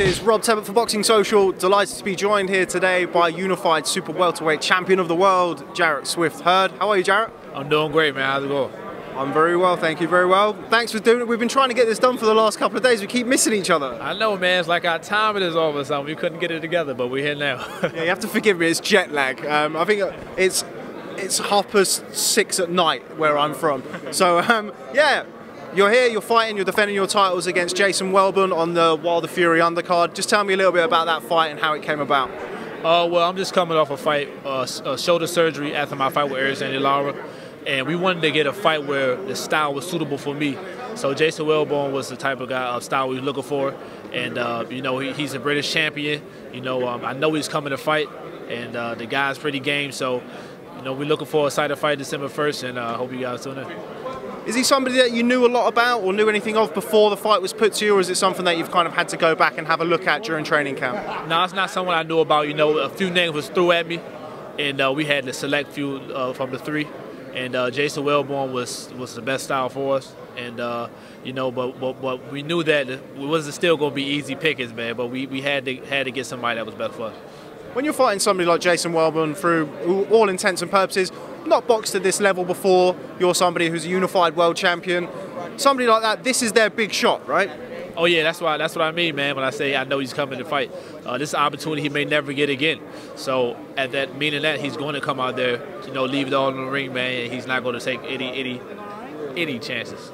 This is Rob Tebbutt for Boxing Social. Delighted to be joined here today by Unified Super Welterweight Champion of the World, Jarrett Swift Hurd. How are you, Jarrett? I'm doing great, man. How's it going? I'm very well, thank you, very well. Thanks for doing it. We've been trying to get this done for the last couple of days. We keep missing each other. I know, man. It's like our timing is over or something. We couldn't get it together, but we're here now. Yeah, you have to forgive me. It's jet lag. I think it's 6:30 at night where I'm from. So, yeah. You're here, you're fighting, you're defending your titles against Jason Welborn on the Wilder Fury undercard. Just tell me a little bit about that fight and how it came about. Well, I'm just coming off a fight, shoulder surgery after my fight with Erislandy Lara, and we wanted to get a fight where the style was suitable for me. So Jason Welborn was the type of guy, style we were looking for, and you know, he's a British champion. You know, I know he's coming to fight, and the guy's pretty game. So, you know, we're looking for a side fight December 1st, and I hope you guys tune in. Is he somebody that you knew a lot about or knew anything of before the fight was put to you, or is it something that you've kind of had to go back and have a look at during training camp? No, it's not someone I knew about. You know, a few names was thrown at me, and we had to select few from the three. And Jason Welborn was the best style for us. And, you know, but we knew that it wasn't still going to be easy pickings, man. But we had to get somebody that was best for us. When you're fighting somebody like Jason Welborn, through all intents and purposes, not boxed at this level before, you're somebody who's a unified world champion, somebody like that, this is their big shot, right? Oh yeah, that's what I mean, man, when I say I know he's coming to fight. This is an opportunity he may never get again. So at that, meaning that he's going to come out there, you know, leave it all in the ring, man, and he's not going to take any chances.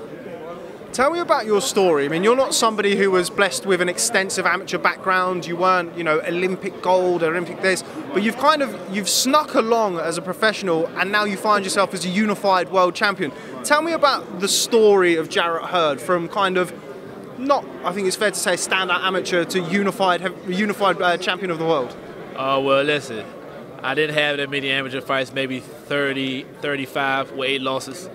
Tell me about your story. I mean, you're not somebody who was blessed with an extensive amateur background. You weren't, you know, Olympic gold, Olympic this, but you've snuck along as a professional, and now you find yourself as a unified world champion. Tell me about the story of Jarrett Hurd from kind of not, I think it's fair to say, standout amateur to unified champion of the world. Well, listen, I didn't have that many amateur fights, maybe 30, 35 with 8 losses.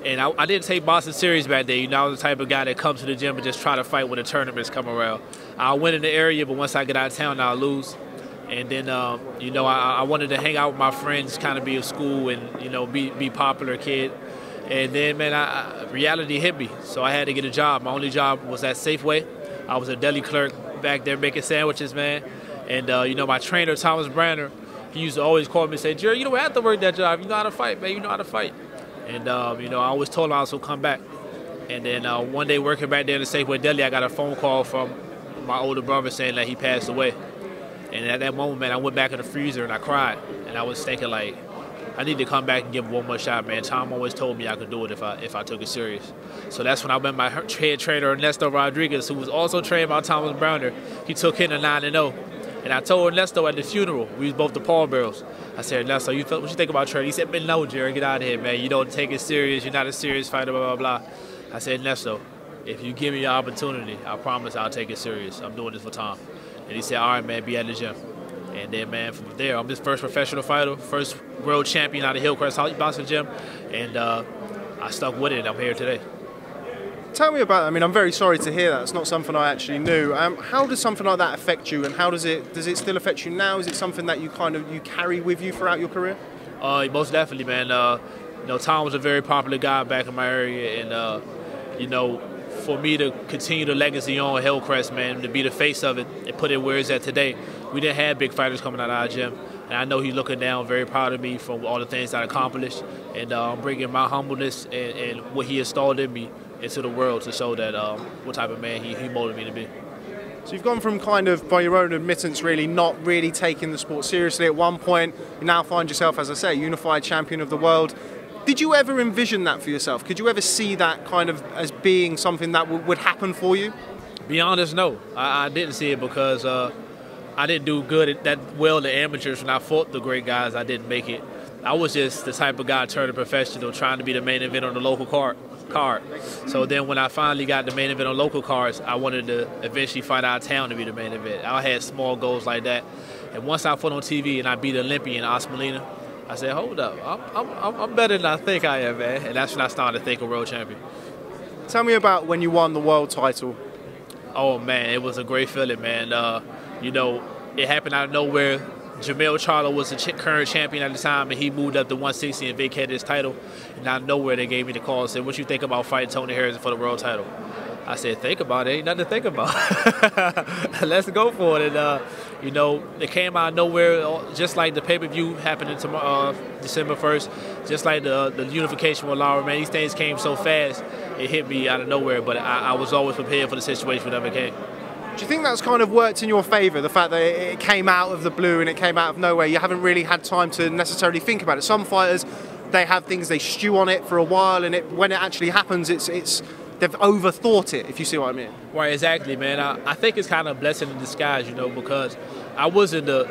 And I didn't take boxing serious back then. You know, I was the type of guy that comes to the gym and just try to fight when the tournaments come around. I'll win in the area, but once I get out of town, I'll lose. And then, you know, I wanted to hang out with my friends, kind of be at school and, you know, be popular kid. And then, man, reality hit me. So I had to get a job. My only job was at Safeway. I was a deli clerk back there making sandwiches, man. And, you know, my trainer, Thomas Branner, he used to always call me and say, Jerry, you don't have to work that job. You know how to fight, man. You know how to fight. And, you know, I always told him I was going to come back. And then one day working back there in the Safeway Deli, I got a phone call from my older brother saying that he passed away. And at that moment, man, I went back in the freezer and I cried. And I was thinking, like, I need to come back and give it one more shot, man. Tom always told me I could do it if I took it serious. So that's when I met my head trainer, Ernesto Rodriguez, who was also trained by Thomas Browner. He took him to 9-0. And I told Ernesto at the funeral, we was both the pallbearers. I said, Ernesto, what you think about training? He said, man, no, Jerry, get out of here, man. You don't take it serious. You're not a serious fighter, blah, blah, blah. I said, Ernesto, if you give me an opportunity, I promise I'll take it serious. I'm doing this for Tom. And he said, all right, man, be at the gym. And then, man, from there, I'm his first professional fighter, first world champion out of Hillcrest Boxing Gym. And I stuck with it, and I'm here today. Tell me about, I mean, I'm very sorry to hear that. It's not something I actually knew. How does something like that affect you, and how does it still affect you now? Is it something that you carry with you throughout your career? Most definitely, man. You know, Tom was a very popular guy back in my area, and you know, for me to continue the legacy on Hillcrest, man, to be the face of it and put it where it's at today. We didn't have big fighters coming out of our gym, and I know he's looking down, very proud of me for all the things I accomplished, and I'm bringing my humbleness and what he installed in me into the world to show that what type of man he molded me to be. So you've gone from kind of, by your own admittance, really not really taking the sport seriously at one point. You now find yourself, as I say, unified champion of the world. Did you ever envision that for yourself? Could you ever see that kind of as being something that would happen for you? Be honest, no. I didn't see it because I didn't do good that well the amateurs. When I fought the great guys, I didn't make it. I was just the type of guy turning professional, trying to be the main event on the local card. So then when I finally got the main event on local cards, I wanted to eventually fight out of town to be the main event. I had small goals like that. And once I fought on TV and I beat Olympian Osmolina, I said, hold up, I'm better than I think I am, man. And that's when I started to think of world champion. Tell me about when you won the world title. Oh, man, it was a great feeling, man. You know, it happened out of nowhere. Charlo was the current champion at the time, and he moved up to 160 and vacated his title. And out of nowhere, they gave me the call and said, what you think about fighting Tony Harrison for the world title? I said, think about it. Ain't nothing to think about. Let's go for it. And, you know, it came out of nowhere, just like the pay-per-view happening tomorrow, December 1st, just like the unification with Lara. Man, these things came so fast, it hit me out of nowhere. But I was always prepared for the situation whenever it came. Do you think that's kind of worked in your favour, the fact that it came out of the blue and it came out of nowhere? You haven't really had time to necessarily think about it. Some fighters, they have things, they stew on it for a while, and when it actually happens, they've overthought it, if you see what I mean. Right, exactly, man. I think it's kind of a blessing in disguise, you know, because I wasn't the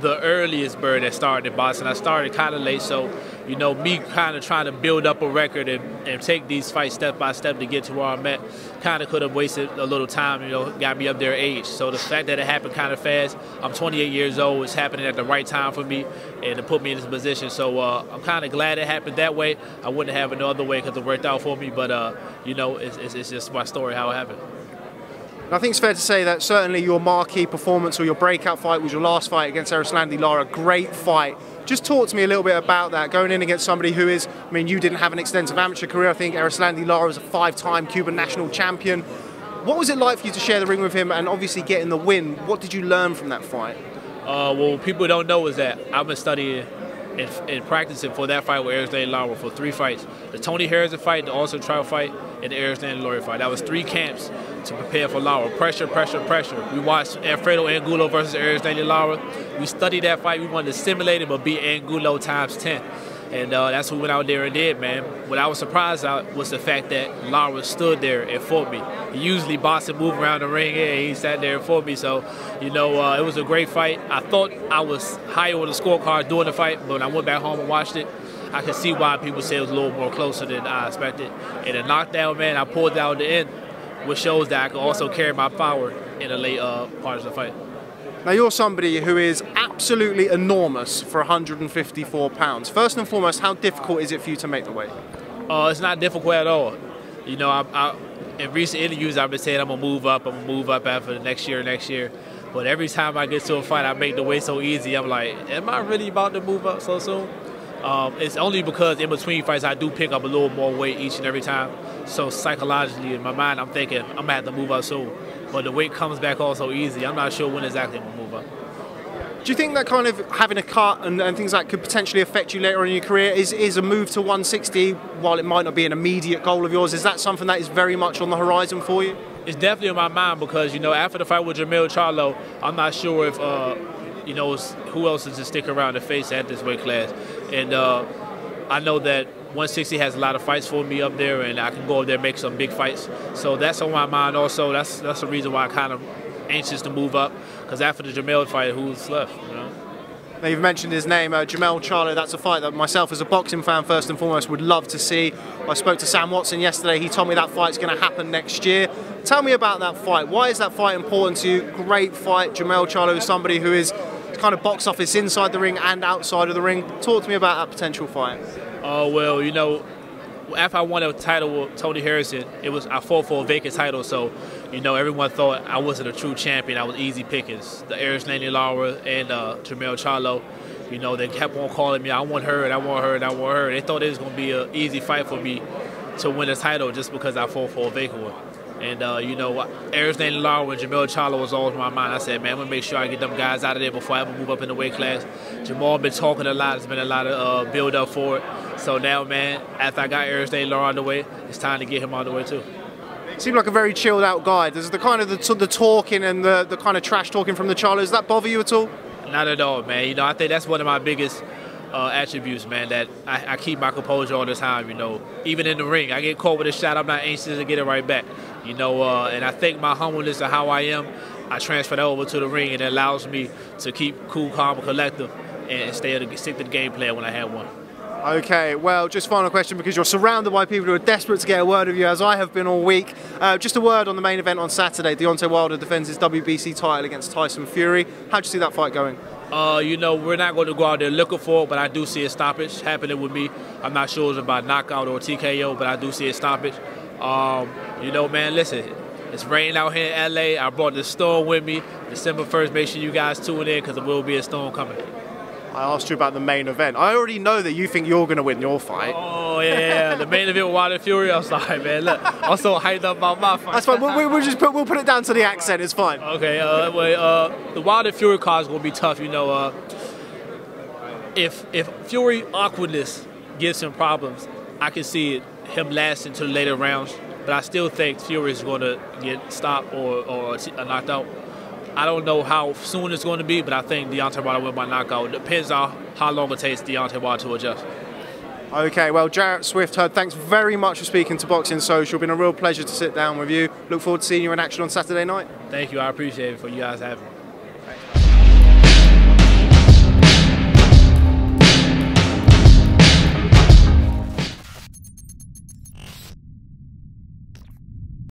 earliest bird that started in boxing. I started kind of late, so, you know, me kind of trying to build up a record and take these fights step by step to get to where I'm at kind of could have wasted a little time, you know, got me up there age. So the fact that it happened kind of fast, I'm 28 years old, it's happening at the right time for me and to put me in this position. So I'm kind of glad it happened that way. I wouldn't have it no other way because it worked out for me, but, you know, it's just my story how it happened. I think it's fair to say that certainly your marquee performance or your breakout fight was your last fight against Erislandy Lara. Great fight. Just talk to me a little bit about that, going in against somebody who is, I mean, you didn't have an extensive amateur career. I think Erislandy Lara was a 5-time Cuban national champion. What was it like for you to share the ring with him and obviously getting the win? What did you learn from that fight? Well, what people don't know is that I've been studying and practicing for that fight with Erislandy Lara for 3 fights. The Tony Harrison fight, the Austin Trout fight, and the Erislandy Lara fight. That was 3 camps to prepare for Lara. Pressure, pressure, pressure. We watched Alfredo Angulo versus Erislandy Lara. We studied that fight. We wanted to simulate it, but beat Angulo times 10. And that's what we went out there and did, man. What I was surprised at was the fact that Lara stood there and fought me. He usually boxed and moved around the ring, and he sat there and fought me. So, you know, it was a great fight. I thought I was higher on the scorecard during the fight, but when I went back home and watched it, I could see why people say it was a little more closer than I expected. And the knockdown, man, I pulled out at the end, which shows that I could also carry my power in the late parts of the fight. Now, you're somebody who is absolutely enormous for 154 pounds. First and foremost, how difficult is it for you to make the weight? It's not difficult at all. You know, in recent interviews, I've been saying I'm going to move up after the next year. But every time I get to a fight, I make the weight so easy. I'm like, am I really about to move up so soon? It's only because in between fights, I do pick up a little more weight each and every time. So psychologically, in my mind, I'm thinking I'm going to have to move up soon. But the weight comes back all so easy. I'm not sure when exactly I'm going to move up. Do you think that kind of having a cut and things like that could potentially affect you later on in your career? Is a move to 160, while it might not be an immediate goal of yours, is that something that is very much on the horizon for you? It's definitely on my mind because, you know, after the fight with Charlo, I'm not sure if, you know, who else is to stick around to face at this weight class. And I know that 160 has a lot of fights for me up there, and I can go up there and make some big fights. So that's on my mind also. That's the reason why I'm kind of anxious to move up, because after the Jamel fight, who's left, you know? Now, you've mentioned his name, Jamel Charlo. That's a fight that myself as a boxing fan, first and foremost, would love to see. I spoke to Sam Watson yesterday. He told me that fight's going to happen next year. Tell me about that fight. Why is that fight important to you? Great fight. Jamel Charlo is somebody who is kind of box office inside the ring and outside of the ring. Talk to me about that potential fight. Well, you know, after I won a title with Tony Harrison, I fought for a vacant title, so, you know, everyone thought I wasn't a true champion. I was easy pickings. The Erislandy Lara and Jamel Charlo, you know, they kept on calling me, I want Hurd, I want Hurd, I want Hurd. They thought it was going to be an easy fight for me to win a title just because I fought for a vacant one. And, you know, Erislandy Lara and Jamel Charlo was always in my mind. I said, man, I'm going to make sure I get them guys out of there before I ever move up in the weight class. Jamal been talking a lot. There's been a lot of build-up for it. So now, man, after I got Erislandy Lara on the way, it's time to get him on the way, too. Seemed like a very chilled out guy. Does the kind of the talking and the kind of trash talking from the Charlo, does that bother you at all? Not at all, man. You know, I think that's one of my biggest attributes, man, that I keep my composure all the time, you know. Even in the ring, I get caught with a shot, I'm not anxious to get it right back. You know, and I think my humbleness of how I am, I transfer that over to the ring, and it allows me to keep cool, calm, and collective and stick to the game plan when I have one. Okay, well, just final question, because you're surrounded by people who are desperate to get a word of you, as I have been all week. Just a word on the main event on Saturday. Deontay Wilder defends his WBC title against Tyson Fury. How do you see that fight going? You know, we're not going to go out there looking for it, but I do see a stoppage happening with me. I'm not sure it's about knockout or TKO, but I do see a stoppage. You know, man, listen, it's raining out here in LA. I brought the storm with me. December 1st, make sure you guys tune in, because there will be a storm coming. I asked you about the main event. I already know that you think you're going to win your fight. Oh, Oh yeah. The main event with Wilder Fury. I'm sorry, man. Look, I'm so hyped up about my fight. That's fine. We'll put it down to the accent. It's fine. Okay. The Wilder Fury card is gonna be tough. You know, if Fury awkwardness gives him problems, I can see him lasting to the later rounds. But I still think Fury is going to get stopped or knocked out. I don't know how soon it's going to be, but I think Deontay Wilder will win by knockout. It depends on how long it takes Deontay Wilder to adjust. Okay, well, Jarrett Swift Hurd, thanks very much for speaking to Boxing Social. It's been a real pleasure to sit down with you. Look forward to seeing you in action on Saturday night. Thank you. I appreciate it for you guys having me.